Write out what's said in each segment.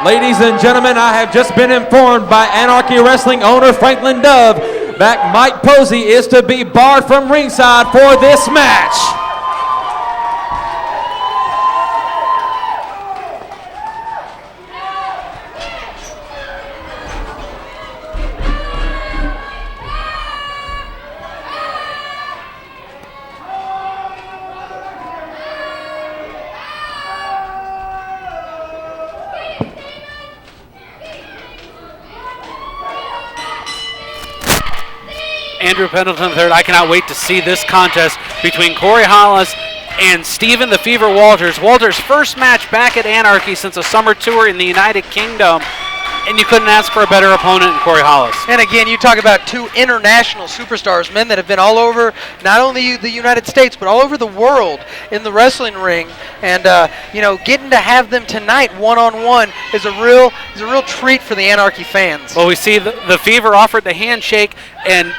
Ladies and gentlemen, I have just been informed by Anarchy Wrestling owner Franklin Dove that Mike Posey is to be barred from ringside for this match. Andrew Pendelton III. I cannot wait to see this contest between Corey Hollis and Stephen the Fever Walters. Walters' first match back at Anarchy since a summer tour in the United Kingdom, and you couldn't ask for a better opponent than Corey Hollis. And again, you talk about two international superstars, men that have been all over not only the United States but all over the world in the wrestling ring. And getting to have them tonight one-on-one is a real treat for the Anarchy fans. Well, we see the Fever offered the handshake, and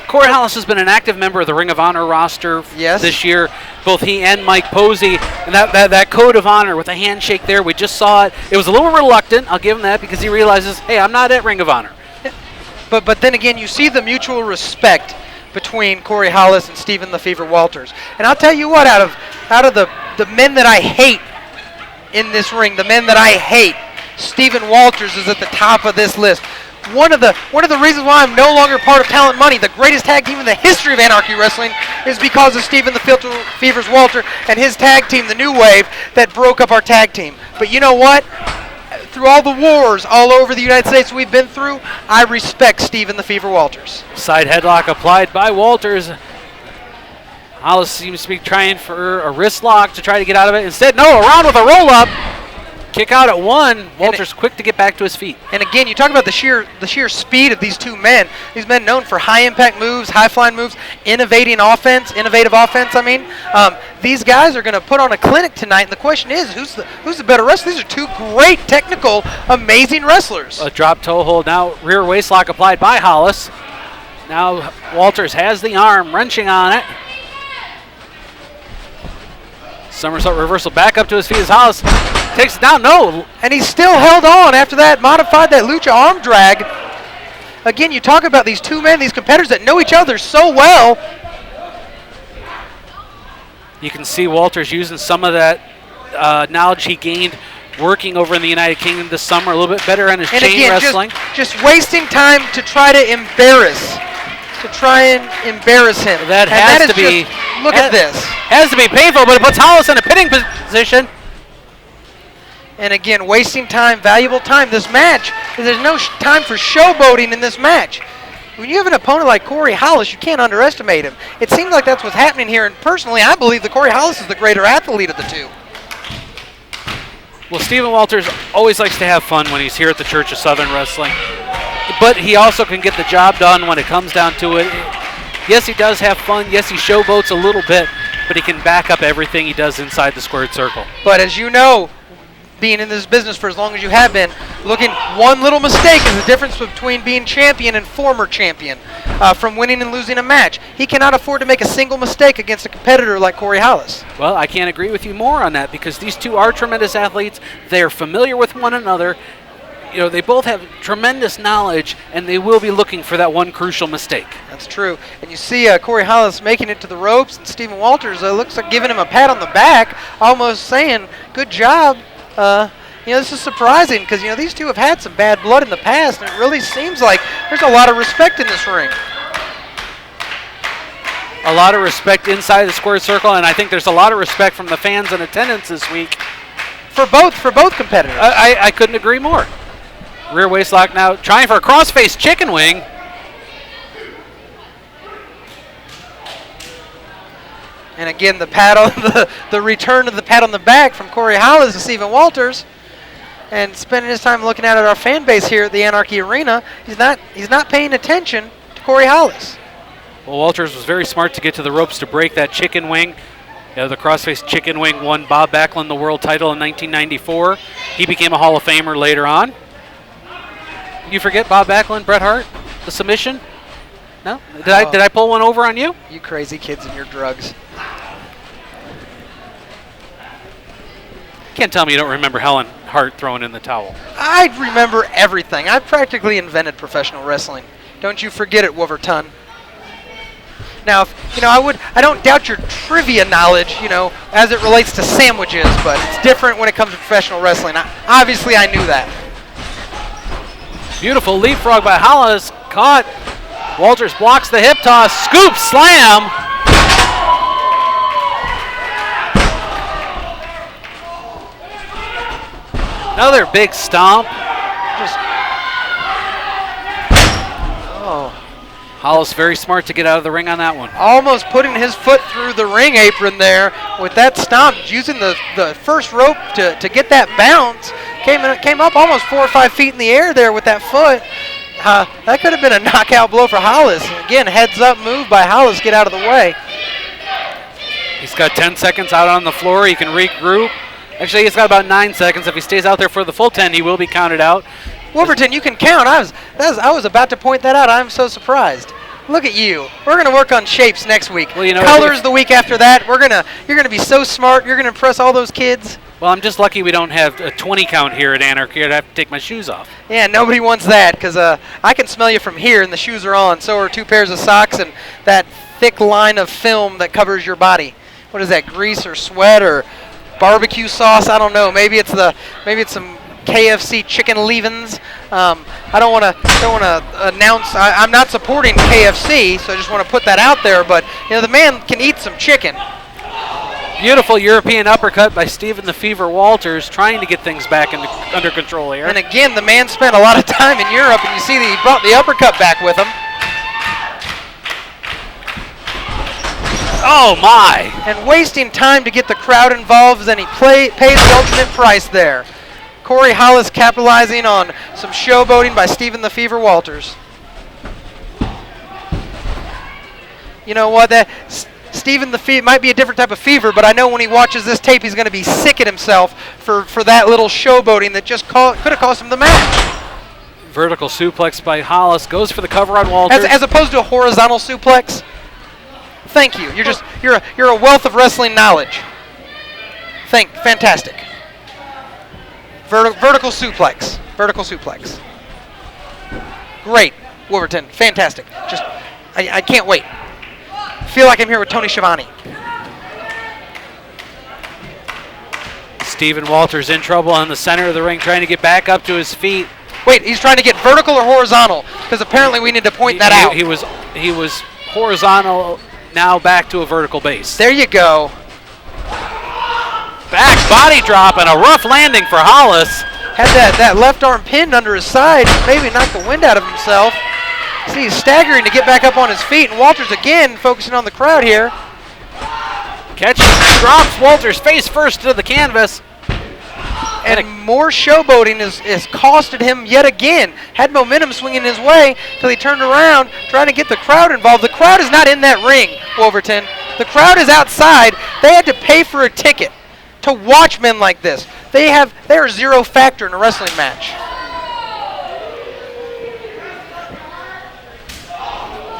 Corey Hollis has been an active member of the Ring of Honor roster this year. Both he and Mike Posey, and that code of honor with a handshake there, we just saw it. It was a little reluctant, I'll give him that, because he realizes, hey, I'm not at Ring of Honor. But then again, you see the mutual respect between Corey Hollis and Stephen the Fever Walters. And I'll tell you what, out of the men that I hate in this ring, the men that I hate, Stephen Walters is at the top of this list. One of the reasons why I'm no longer part of Talent Money, the greatest tag team in the history of Anarchy Wrestling, is because of Stephen the Fever's Walter and his tag team, the New Wave, that broke up our tag team. But you know what? Through all the wars all over the United States we've been through, I respect Stephen the Fever Walters. Side headlock applied by Walters. Hollis seems to be trying for a wrist lock to try to get out of it. Instead, no, around with a roll-up. Kick out at one. Walters quick to get back to his feet. And again, you talk about the sheer speed of these two men. These men known for high impact moves, high flying moves, innovative offense. These guys are going to put on a clinic tonight. And the question is, who's the better wrestler? These are two great technical, amazing wrestlers. A drop toe hold now. Rear waist lock applied by Hollis. Now Walters has the arm, wrenching on it. Somersault reversal back up to his feet as Hollis takes it down. No. And he's still held on after that, modified that lucha arm drag. Again, you talk about these two men, these competitors that know each other so well. You can see Walters using some of that knowledge he gained working over in the United Kingdom this summer, a little bit better on his chain wrestling. Just wasting time to try to embarrass him. That has to be. Look at this. Has to be painful, but it puts Hollis in a pinning position. And again, wasting time, valuable time. This match, there's no time for showboating in this match. When you have an opponent like Corey Hollis, you can't underestimate him. It seems like that's what's happening here, and personally, I believe that Corey Hollis is the greater athlete of the two. Well, Stephen Walters always likes to have fun when he's here at the Church of Southern Wrestling, but he also can get the job done when it comes down to it. Yes, he does have fun. Yes, he showboats a little bit, but he can back up everything he does inside the squared circle. But as you know, being in this business for as long as you have been, one little mistake is the difference between being champion and former champion, from winning and losing a match. He cannot afford to make a single mistake against a competitor like Corey Hollis. Well, I can't agree with you more on that, because these two are tremendous athletes. They are familiar with one another. They both have tremendous knowledge, and they will be looking for that one crucial mistake. That's true. And you see Corey Hollis making it to the ropes, and Stephen Walters looks like giving him a pat on the back, almost saying, good job. This is surprising because, these two have had some bad blood in the past, and it really seems like there's a lot of respect in this ring. A lot of respect inside the square circle, and I think there's a lot of respect from the fans in attendance this week. For both competitors. I couldn't agree more. Rear waist lock now, trying for a crossface chicken wing. And again, the return of the pat on the back from Corey Hollis to Stephen Walters, and spending his time looking at our fan base here at the Anarchy Arena. He's not paying attention to Corey Hollis. Well, Walters was very smart to get to the ropes to break that chicken wing. The crossface chicken wing won Bob Backlund the world title in 1994. He became a Hall of Famer later on. You forget Bob Backlund, Bret Hart, the submission? No? Did I pull one over on you? You crazy kids and your drugs. Can't tell me you don't remember Helen Hart throwing in the towel. I remember everything. I practically invented professional wrestling. Don't you forget it, Wolverton. Now, I don't doubt your trivia knowledge, as it relates to sandwiches, but it's different when it comes to professional wrestling. Obviously, I knew that. Beautiful leapfrog by Hollis. Caught. Walters blocks the hip toss. Scoop slam. Another big stomp. Hollis very smart to get out of the ring on that one. Almost putting his foot through the ring apron there with that stomp, using the first rope to get that bounce. Came up almost 4 or 5 feet in the air there with that foot. That could have been a knockout blow for Hollis. Again, heads up move by Hollis, get out of the way. He's got 10 seconds out on the floor. He can regroup. Actually, he's got about 9 seconds. If he stays out there for the full 10, he will be counted out. Wolverton, you can count. I was about to point that out. I'm so surprised. Look at you. We're going to work on shapes next week. Well, Colors the week after that. You're going to be so smart. You're going to impress all those kids. Well, I'm just lucky we don't have a 20 count here at Anarchy. I'd have to take my shoes off. Yeah, nobody wants that because I can smell you from here and the shoes are on. So are 2 pairs of socks and that thick line of film that covers your body. What is that, grease or sweat or barbecue sauce? I don't know. Maybe it's some KFC chicken leavings. I don't want to announce. I'm not supporting KFC, so I just want to put that out there. But the man can eat some chicken. Beautiful European uppercut by Stephen the Fever Walters, trying to get things back under control here. And again, the man spent a lot of time in Europe, and you see that he brought the uppercut back with him. Oh my! And wasting time to get the crowd involved, and he paid the ultimate price there. Corey Hollis capitalizing on some showboating by Stephen the Fever Walters. You know what? Stephen the Fever might be a different type of fever, but I know when he watches this tape, he's going to be sick at himself for that little showboating that just could have cost him the match. Vertical suplex by Hollis, goes for the cover on Walters. As opposed to a horizontal suplex. Thank you. You're a wealth of wrestling knowledge. Fantastic. Vertical suplex. Vertical suplex. Great, Wolverton. Fantastic. I can't wait. Feel like I'm here with Tony Schiavone. Stephen Walters in trouble on the center of the ring, trying to get back up to his feet. Wait, he's trying to get vertical or horizontal? Because apparently we need to point that out. He was horizontal, now back to a vertical base. There you go. Back body drop and a rough landing for Hollis. Had that left arm pinned under his side, maybe knocked the wind out of himself. See, he's staggering to get back up on his feet, and Walters again focusing on the crowd here. Catches, drops Walters face first to the canvas. And more showboating is costed him yet again. Had momentum swinging his way till he turned around, trying to get the crowd involved. The crowd is not in that ring, Wolverton. The crowd is outside. They had to pay for a ticket to watch men like this. They are zero factor in a wrestling match.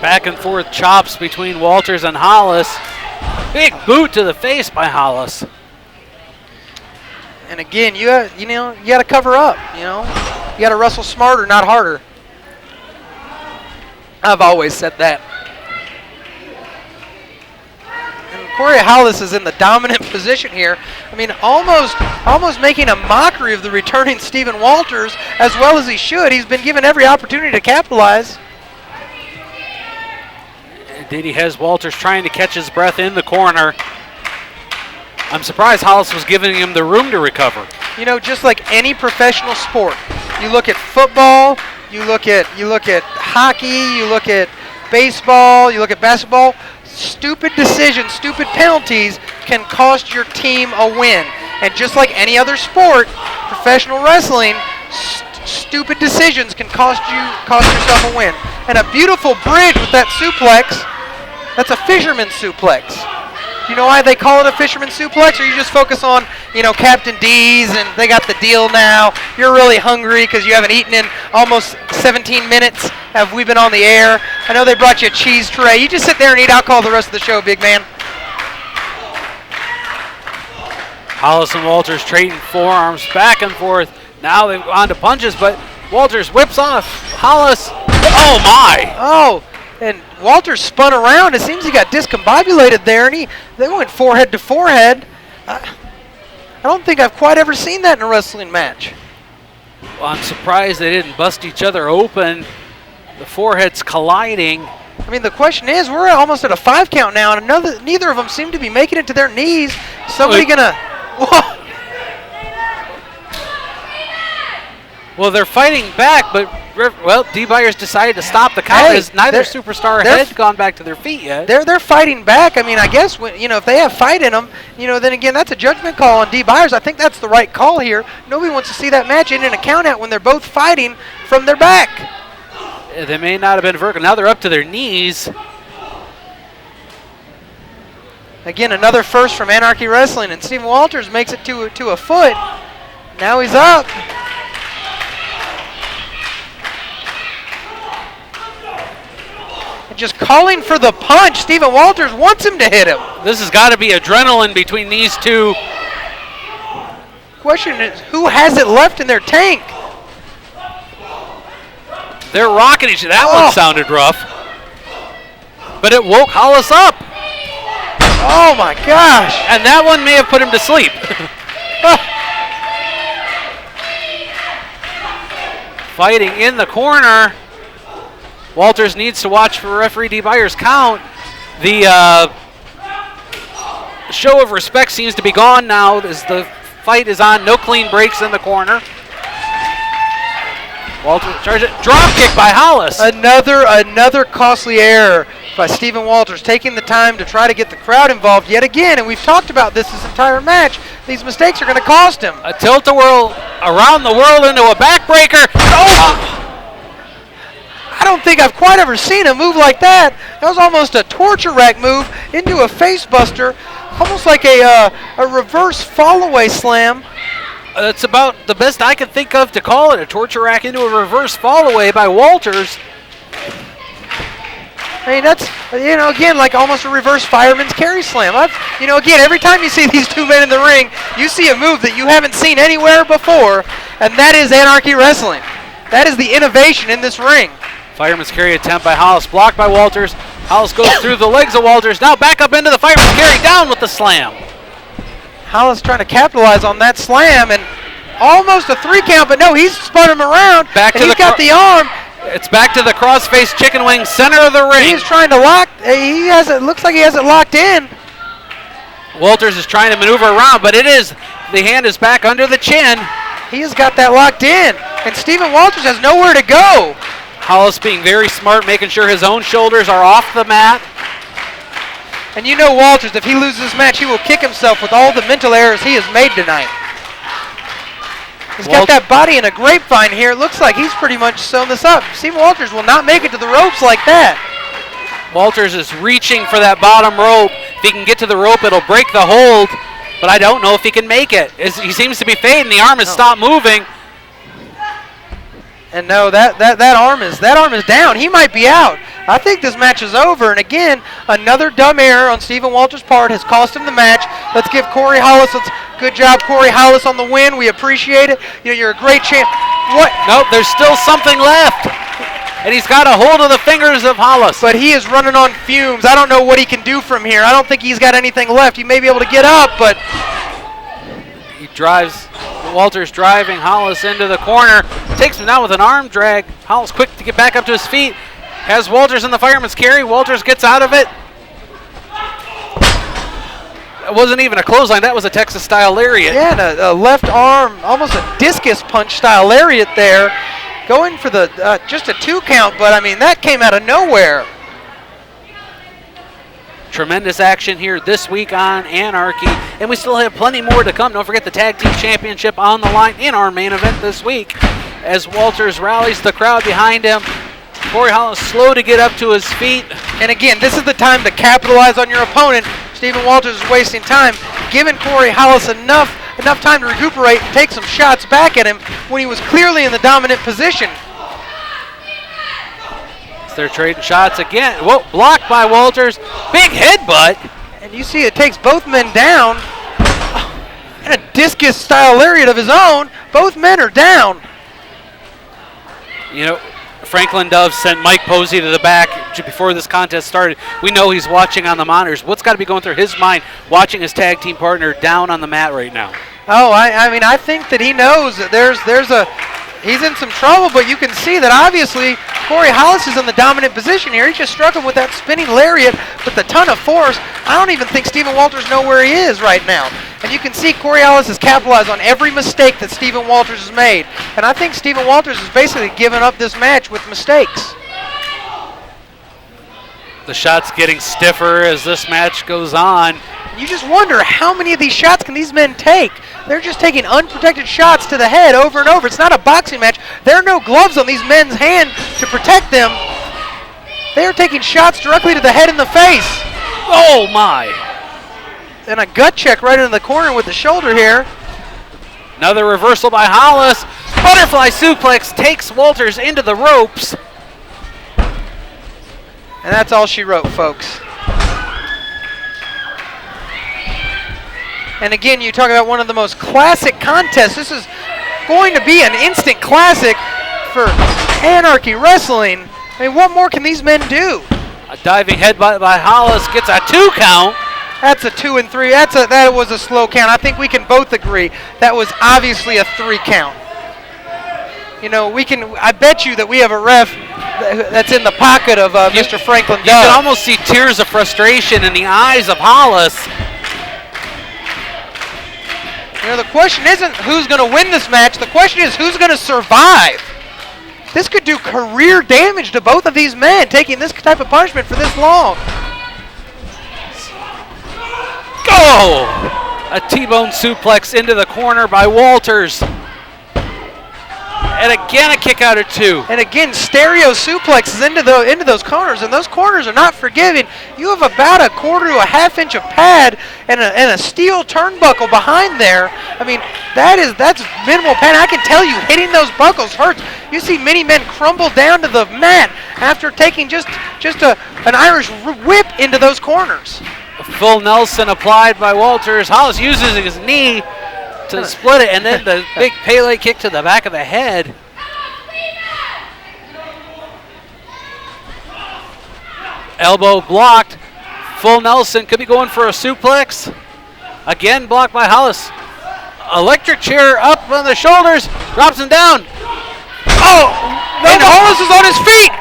Back and forth chops between Walters and Hollis. Big boot to the face by Hollis. And again, you got to cover up. You got to wrestle smarter, not harder. I've always said that. And Corey Hollis is in the dominant position here. I mean, almost making a mockery of the returning Stephen Walters, as well as he should. He's been given every opportunity to capitalize. Indeed, he has Walters trying to catch his breath in the corner. I'm surprised Hollis was giving him the room to recover. Just like any professional sport, you look at football, you look at hockey, you look at baseball, you look at basketball. Stupid decisions, stupid penalties can cost your team a win. And just like any other sport, professional wrestling, stupid decisions can cost yourself a win. And a beautiful bridge with that suplex. That's a fisherman suplex. Do you know why they call it a fisherman suplex? Or you just focus on, Captain D's and they got the deal now. You're really hungry because you haven't eaten in almost 17 minutes. Have we been on the air? I know they brought you a cheese tray. You just sit there and eat. I'll call the rest of the show, big man. Hollis and Walters trading forearms back and forth. Now they've gone to punches, but Walters whips off Hollis. Oh my! Oh, and Walters spun around. It seems he got discombobulated there, and they went forehead to forehead. I don't think I've quite ever seen that in a wrestling match. Well, I'm surprised they didn't bust each other open. The foreheads colliding. I mean, the question is, we're almost at a 5 count now, and neither of them seem to be making it to their knees. Somebody gonna... Whoa. Well, they're fighting back, but, well, Dee Byers decided to stop the count as neither superstar had gone back to their feet yet. They're fighting back. I mean, I guess, if they have fight in them, then again, that's a judgment call on Dee Byers. I think that's the right call here. Nobody wants to see that match end in a count out when they're both fighting from their back. They may not have been vertical. Now they're up to their knees. Again, another first from Anarchy Wrestling, and Stephen Walters makes it to a foot. Now he's up. And just calling for the punch. Stephen Walters wants him to hit him. This has got to be adrenaline between these two. Question is, who has it left in their tank? They're rocking each other. That one sounded rough. But it woke Hollis up. Oh my gosh. And that one may have put him to sleep. Fighting in the corner. Walters needs to watch for referee Dee Byers' count. The show of respect seems to be gone now as the fight is on. No clean breaks in the corner. Walters charges it. Drop kick by Hollis. Another costly error by Stephen Walters, taking the time to try to get the crowd involved yet again. And we've talked about this entire match. These mistakes are going to cost him. A tilt-a-whirl around the world into a backbreaker. Oh! I don't think I've quite ever seen a move like that. That was almost a torture rack move into a face buster, almost like a reverse fall-away slam. That's about the best I could think of to call it, a torture rack into a reverse fall-away by Walters. I mean, that's, again, like almost a reverse fireman's carry slam. Again, every time you see these two men in the ring, you see a move that you haven't seen anywhere before, and that is Anarchy Wrestling. That is the innovation in this ring. Fireman's carry attempt by Hollis, blocked by Walters. Hollis goes through the legs of Walters, now back up into the fireman's carry, down with the slam. Hollis trying to capitalize on that slam, and almost a 3 count, but no, he's spun him around, he's got the arm. It's back to the crossface chicken wing, center of the ring. He's trying to lock, looks like he has it locked in. Walters is trying to maneuver around, but the hand is back under the chin. He has got that locked in, and Stephen Walters has nowhere to go. Hollis being very smart, making sure his own shoulders are off the mat. And Walters, if he loses this match, he will kick himself with all the mental errors he has made tonight. He's got that body in a grapevine here. It looks like he's pretty much sewn this up. Stephen Walters will not make it to the ropes like that. Walters is reaching for that bottom rope. If he can get to the rope, it'll break the hold. But I don't know if he can make it. He seems to be fading. The arm has stopped moving. And no, that arm is down. He might be out. I think this match is over. And again, another dumb error on Stephen Walters' part has cost him the match. Let's give Corey Hollis. Good job, Corey Hollis, on the win. We appreciate it. You're a great champ. What? Nope, there's still something left. And he's got a hold of the fingers of Hollis. But he is running on fumes. I don't know what he can do from here. I don't think he's got anything left. He may be able to get up, but he drives. Walters driving Hollis into the corner. Takes him down with an arm drag. Hollis quick to get back up to his feet. Has Walters in the fireman's carry. Walters gets out of it. It wasn't even a clothesline. That was a Texas-style lariat. Yeah, and a left arm, almost a discus punch-style lariat there. Going for the just a 2 count, but I mean, that came out of nowhere. Tremendous action here this week on Anarchy, and we still have plenty more to come. Don't forget the Tag Team Championship on the line in our main event this week as Walters rallies the crowd behind him. Corey Hollis slow to get up to his feet. And again, this is the time to capitalize on your opponent. Stephen Walters is wasting time, giving Corey Hollis enough time to recuperate and take some shots back at him when he was clearly in the dominant position. They're trading shots again. Whoa, blocked by Walters. Big headbutt. And you see it takes both men down. And discus-style lariat of his own. Both men are down. You know, Franklin Dove sent Mike Posey to the back before this contest started. We know he's watching on the monitors. What's got to be going through his mind watching his tag team partner down on the mat right now? Oh, I mean, I think that he knows that he's in some trouble, but you can see that obviously Corey Hollis is in the dominant position here. He just struck him with that spinning lariat with a ton of force. I don't even think Stephen Walters knows where he is right now. And you can see Corey Hollis has capitalized on every mistake that Stephen Walters has made. And I think Stephen Walters has basically given up this match with mistakes. The shot's getting stiffer as this match goes on. You just wonder how many of these shots can these men take? They're just taking unprotected shots to the head over and over. It's not a boxing match. There are no gloves on these men's hand to protect them. They are taking shots directly to the head and the face. Oh, my. And a gut check right into the corner with the shoulder here. Another reversal by Hollis. Butterfly suplex takes Walters into the ropes. And that's all she wrote, folks. And again, you talk about one of the most classic contests. This is going to be an instant classic for Anarchy Wrestling. I mean, what more can these men do? A diving headbutt by Hollis gets a 2 count. That's a 2 and 3. That was a slow count. I think we can both agree that was obviously a 3 count. You know, I bet you that we have a ref that's in the pocket of Mr. Franklin Dove. You can almost see tears of frustration in the eyes of Hollis. You know, the question isn't who's going to win this match. The question is who's going to survive. This could do career damage to both of these men, taking this type of punishment for this long. Go! A T-bone suplex into the corner by Walters. And again, a kick out or 2. And again, stereo suplexes into those corners, and those corners are not forgiving. You have about a quarter to a half inch of pad and a steel turnbuckle behind there. I mean, that's minimal pad. I can tell you, hitting those buckles hurts. You see many men crumble down to the mat after taking just an Irish whip into those corners. A full Nelson applied by Walters. Hollis uses his knee to split it, and then the big Pele kick to the back of the head. Elbow blocked. Full Nelson could be going for a suplex. Again blocked by Hollis. Electric chair up on the shoulders. Drops him down. Oh! No, and Hollis is on his feet!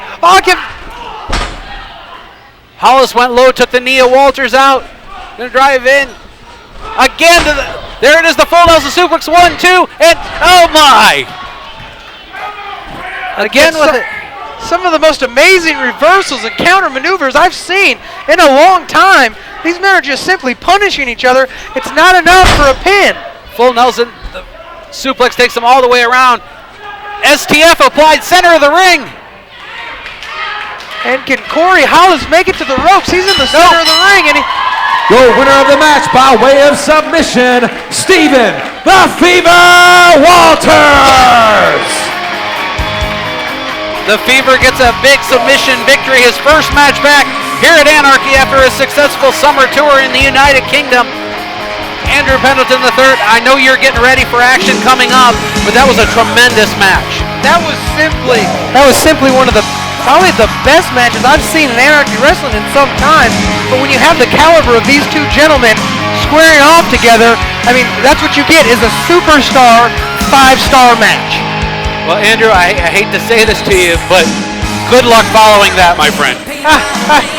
Hollis went low, took the knee of Walters out. Gonna drive in. Again to there it is, the full Nelson suplex, 1, 2, and oh my! Again with some of the most amazing reversals and counter maneuvers I've seen in a long time. These men are just simply punishing each other. It's not enough for a pin. Full Nelson, the suplex takes him all the way around. STF applied center of the ring. And can Corey Hollis make it to the ropes? He's in the center of the ring, and Your winner of the match by way of submission, Stephen the Fever Walters. The Fever gets a big submission victory, his first match back here at Anarchy after a successful summer tour in the United Kingdom. Andrew Pendelton III, I know you're getting ready for action coming up, but that was a tremendous match. That was simply one of probably the best matches I've seen in Anarchy Wrestling in some time. But when you have the caliber of these two gentlemen squaring off together, I mean, that's what you get is a superstar 5-star match. Well, Andrew, I hate to say this to you, but good luck following that, my friend.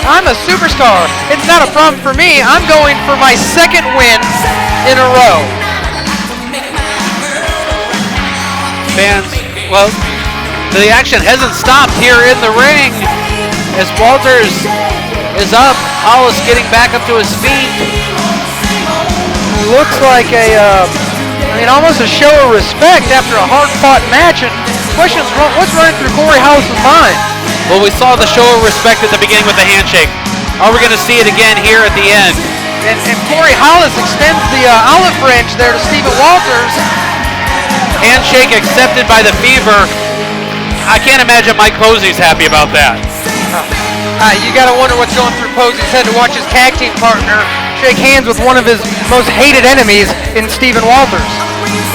I'm a superstar. It's not a problem for me. I'm going for my second win in a row. Fans, well, the action hasn't stopped here in the ring as Walters is up. Hollis getting back up to his feet. Looks like almost a show of respect after a hard-fought match. And questions, what's running through Corey Hollis' mind? Well, we saw the show of respect at the beginning with the handshake. Are we going to see it again here at the end? And Corey Hollis extends the olive branch there to Stephen Walters. Handshake accepted by the Fever. I can't imagine Mike Posey's happy about that. You got to wonder what's going through Posey's head to watch his tag team partner shake hands with one of his most hated enemies in Stephen Walters.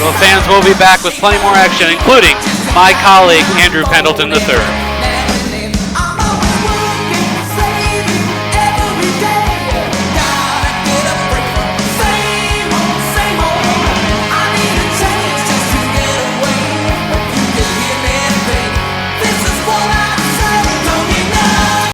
Well, fans will be back with plenty more action, including my colleague, Andrew Pendelton III.